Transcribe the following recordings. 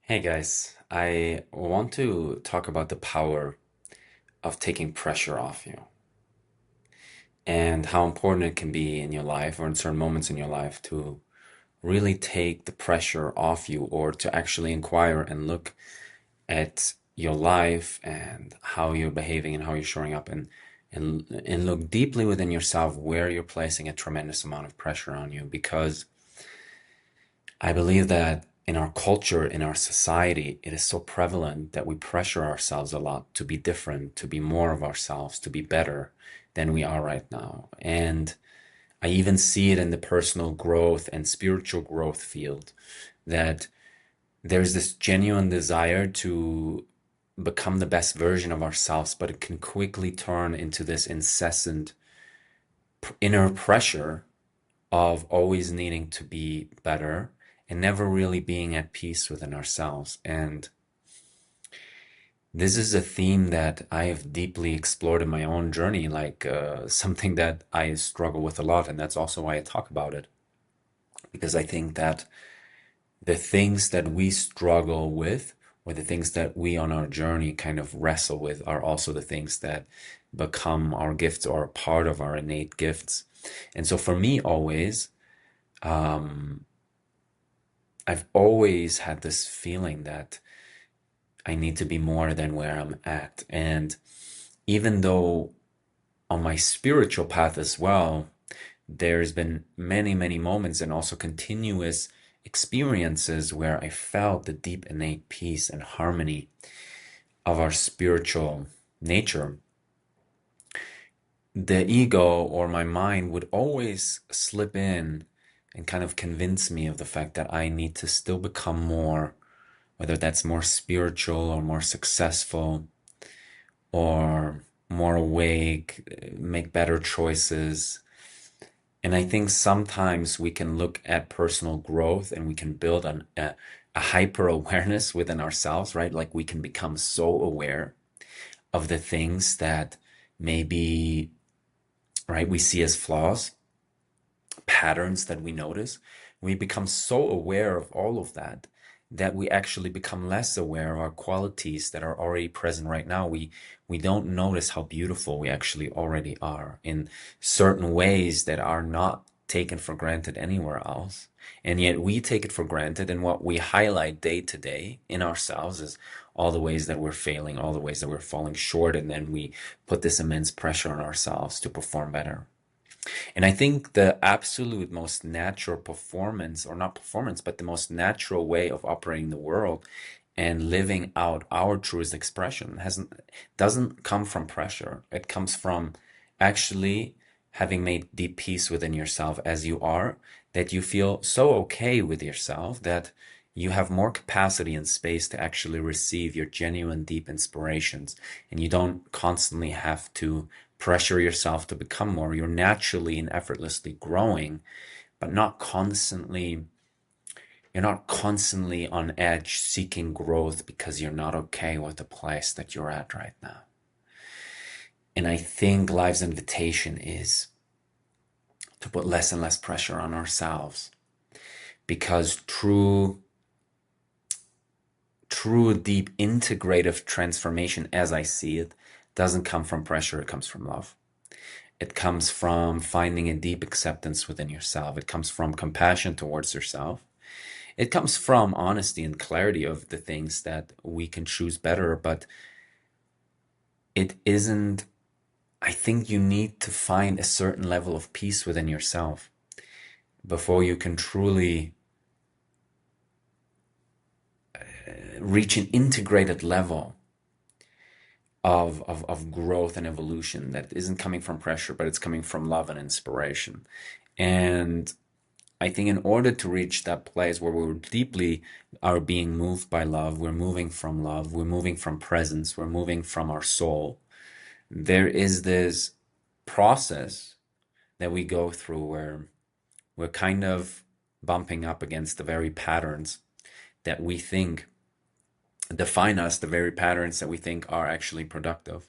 Hey guys, I want to talk about the power of taking pressure off you and how important it can be in your life or in certain moments in your life to really take the pressure off you or to actually inquire and look at your life and how you're behaving and how you're showing up and look deeply within yourself where you're placing a tremendous amount of pressure on you because I believe that in our culture, in our society, it is so prevalent that we pressure ourselves a lot to be different, to be more of ourselves, to be better than we are right now. And I even see it in the personal growth and spiritual growth field that there's this genuine desire to become the best version of ourselves, but it can quickly turn into this incessant inner pressure of always needing to be better and never really being at peace within ourselves. And this is a theme that I have deeply explored in my own journey, like something that I struggle with a lot. And that's also why I talk about it, because I think that the things that we struggle with, or the things that we on our journey kind of wrestle with, are also the things that become our gifts or part of our innate gifts. And so for me, always, um, I've always had this feeling that I need to be more than where I'm at. And even though on my spiritual path as well, there's been many, many moments and also continuous experiences where I felt the deep innate peace and harmony of our spiritual nature. The ego or my mind would always slip in and kind of convince me of the fact that I need to still become more, whether that's more spiritual or more successful or more awake, make better choices. And I think sometimes we can look at personal growth and we can build a hyper awareness within ourselves, right? Like we can become so aware of the things that maybe, right, we see as flaws, patterns that we notice. We become so aware of all of that that we actually become less aware of our qualities that are already present right now. We don't notice how beautiful we actually already are in certain ways that are not taken for granted anywhere else. And yet we take it for granted, and what we highlight day to day in ourselves is all the ways that we're failing, all the ways that we're falling short, and then we put this immense pressure on ourselves to perform better. And I think the absolute most natural performance, or not performance, but the most natural way of operating the world and living out our truest expression doesn't come from pressure. It comes from actually having made deep peace within yourself as you are, that you feel so okay with yourself that you have more capacity and space to actually receive your genuine deep inspirations, and you don't constantly have to pressure yourself to become more. You're naturally and effortlessly growing, but you're not constantly on edge seeking growth because you're not okay with the place that you're at right now. And I think life's invitation is to put less and less pressure on ourselves, because true deep integrative transformation, as I see it, doesn't come from pressure. It comes from love. It comes from finding a deep acceptance within yourself. It comes from compassion towards yourself. It comes from honesty and clarity of the things that we can choose better, but it isn't. I think you need to find a certain level of peace within yourself before you can truly reach an integrated level of growth and evolution that isn't coming from pressure, but it's coming from love and inspiration. And I think in order to reach that place where we're deeply are being moved by love, we're moving from presence, we're moving from our soul, there is this process that we go through where we're kind of bumping up against the very patterns that we think define us, the very patterns that we think are actually productive.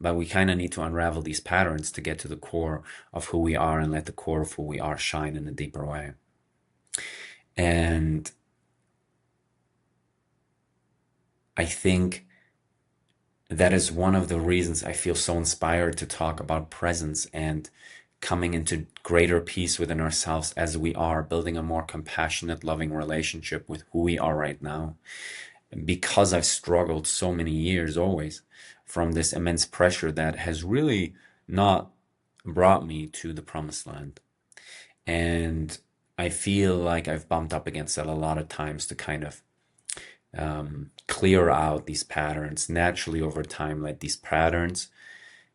But we kind of need to unravel these patterns to get to the core of who we are and let the core of who we are shine in a deeper way. And I think that is one of the reasons I feel so inspired to talk about presence and coming into greater peace within ourselves as we are, building a more compassionate, loving relationship with who we are right now. Because I've struggled so many years always from this immense pressure that has really not brought me to the promised land. And I feel like I've bumped up against that a lot of times to kind of clear out these patterns naturally over time, let these patterns,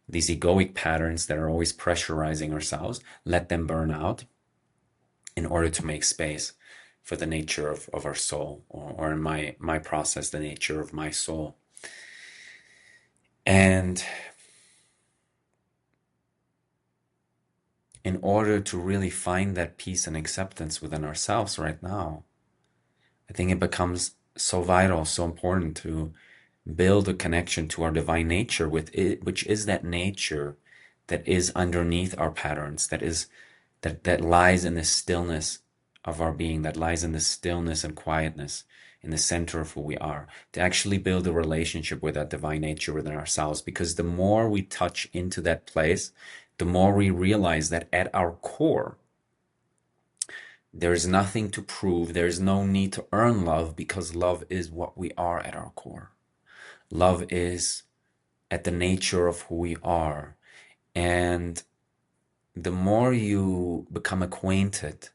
these egoic patterns that are always pressurizing ourselves, let them burn out in order to make space for the nature of our soul, or in my process, the nature of my soul. And in order to really find that peace and acceptance within ourselves right now, I think it becomes so vital, so important to build a connection to our divine nature with it, which is that nature that is underneath our patterns, that lies in the stillness of our being, that lies in the stillness and quietness in the center of who we are, to actually build a relationship with that divine nature within ourselves. Because the more we touch into that place, the more we realize that at our core, there is nothing to prove. There is no need to earn love, because love is what we are at our core. Love is at the nature of who we are. And the more you become acquainted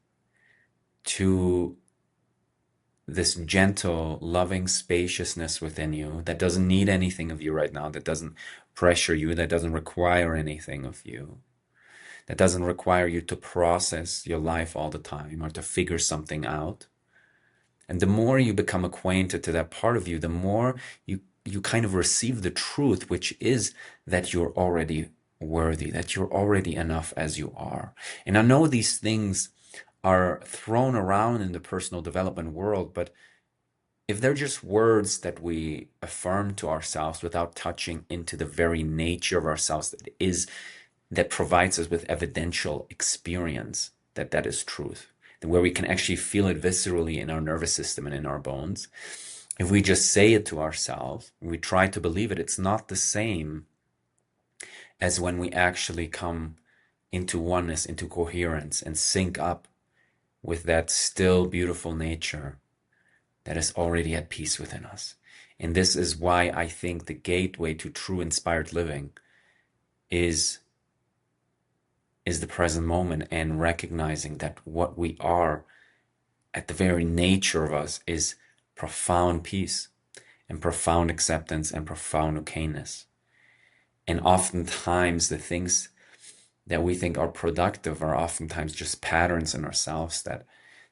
to this gentle, loving spaciousness within you that doesn't need anything of you right now, that doesn't pressure you, that doesn't require anything of you, that doesn't require you to process your life all the time or to figure something out. And the more you become acquainted to that part of you, the more you kind of receive the truth, which is that you're already worthy, that you're already enough as you are. And I know these things are thrown around in the personal development world, but if they're just words that we affirm to ourselves without touching into the very nature of ourselves that provides us with evidential experience, that is truth, and where we can actually feel it viscerally in our nervous system and in our bones. If we just say it to ourselves, and we try to believe it, it's not the same as when we actually come into oneness, into coherence, and sync up with that still beautiful nature that is already at peace within us. And this is why I think the gateway to true inspired living is the present moment, and recognizing that what we are at the very nature of us is profound peace and profound acceptance and profound okayness. And oftentimes the things that we think are productive are oftentimes just patterns in ourselves that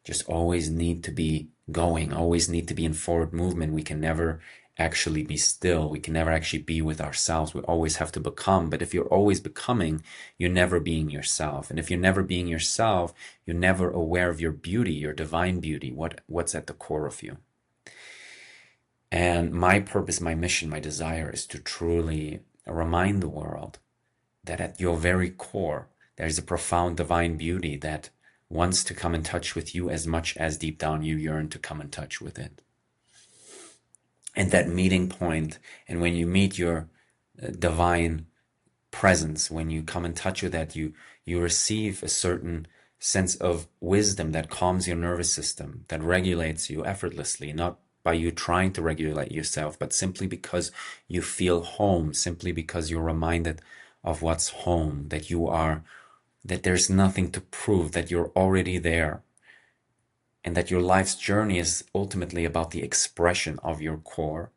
just always need to be going, always need to be in forward movement. We can never actually be still. We can never actually be with ourselves. We always have to become. But if you're always becoming, you're never being yourself. And if you're never being yourself, you're never aware of your beauty, your divine beauty, what's at the core of you. And my purpose, my mission, my desire is to truly remind the world that at your very core, there is a profound divine beauty that wants to come in touch with you as much as deep down you yearn to come in touch with it. And that meeting point, and when you meet your divine presence, when you come in touch with that, you receive a certain sense of wisdom that calms your nervous system, that regulates you effortlessly, not by you trying to regulate yourself, but simply because you feel home, simply because you're reminded of what's home, that there's nothing to prove, that you're already there, and that your life's journey is ultimately about the expression of your core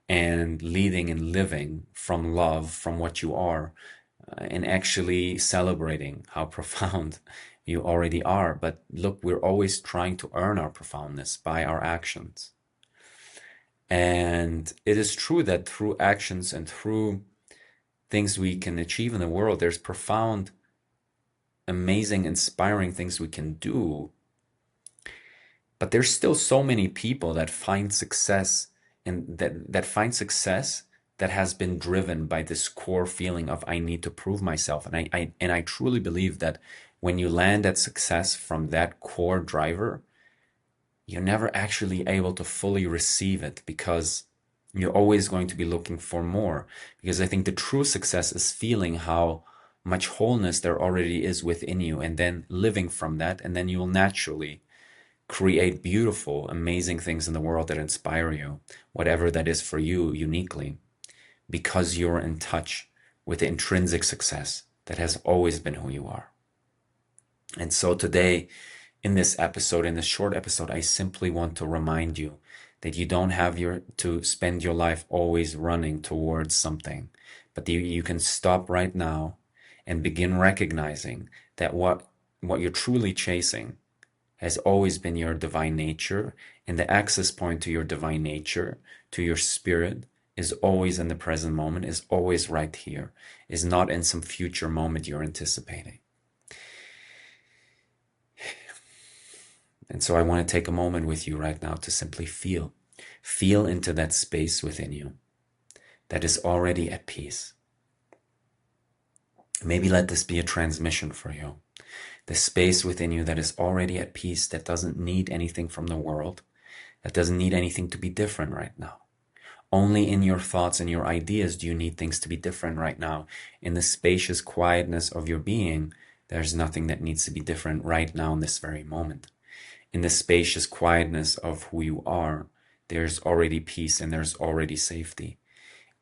and leading and living from love, from what you are, and actually celebrating how profound you already are. But look, we're always trying to earn our profoundness by our actions. And it is true that through actions and through things we can achieve in the world, there's profound, amazing, inspiring things we can do. But there's still so many people that find success, and that find success that has been driven by this core feeling of I need to prove myself. And I truly believe that when you land at success from that core driver, you're never actually able to fully receive it, because You're always going to be looking for more, because I think the true success is feeling how much wholeness there already is within you, and then living from that, and then you'll naturally create beautiful, amazing things in the world that inspire you, whatever that is for you uniquely, because you're in touch with the intrinsic success that has always been who you are. And so today, in this episode, in this short episode, I simply want to remind you that you don't have to spend your life always running towards something, but you can stop right now and begin recognizing that what you're truly chasing has always been your divine nature, and the access point to your divine nature, to your spirit, is always in the present moment, is always right here, is not in some future moment you're anticipating. And so I want to take a moment with you right now to simply feel into that space within you that is already at peace. Maybe let this be a transmission for you. The space within you that is already at peace, that doesn't need anything from the world, that doesn't need anything to be different right now. Only in your thoughts and your ideas do you need things to be different right now. In the spacious quietness of your being, there's nothing that needs to be different right now in this very moment. In the spacious quietness of who you are, there's already peace and there's already safety.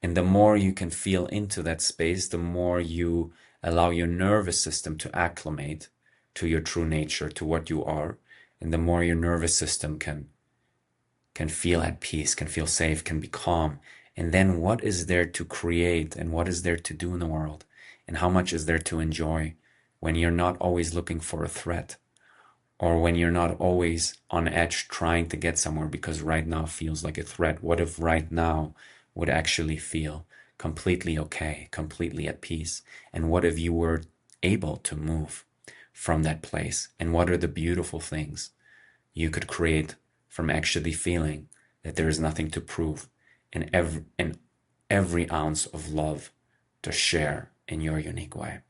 And the more you can feel into that space, the more you allow your nervous system to acclimate to your true nature, to what you are, and the more your nervous system can feel at peace, can feel safe, can be calm. And then what is there to create, and what is there to do in the world, and how much is there to enjoy when you're not always looking for a threat, or when you're not always on edge trying to get somewhere because right now feels like a threat. What if right now would actually feel completely okay, completely at peace? And what if you were able to move from that place? And what are the beautiful things you could create from actually feeling that there is nothing to prove, and every ounce of love to share in your unique way?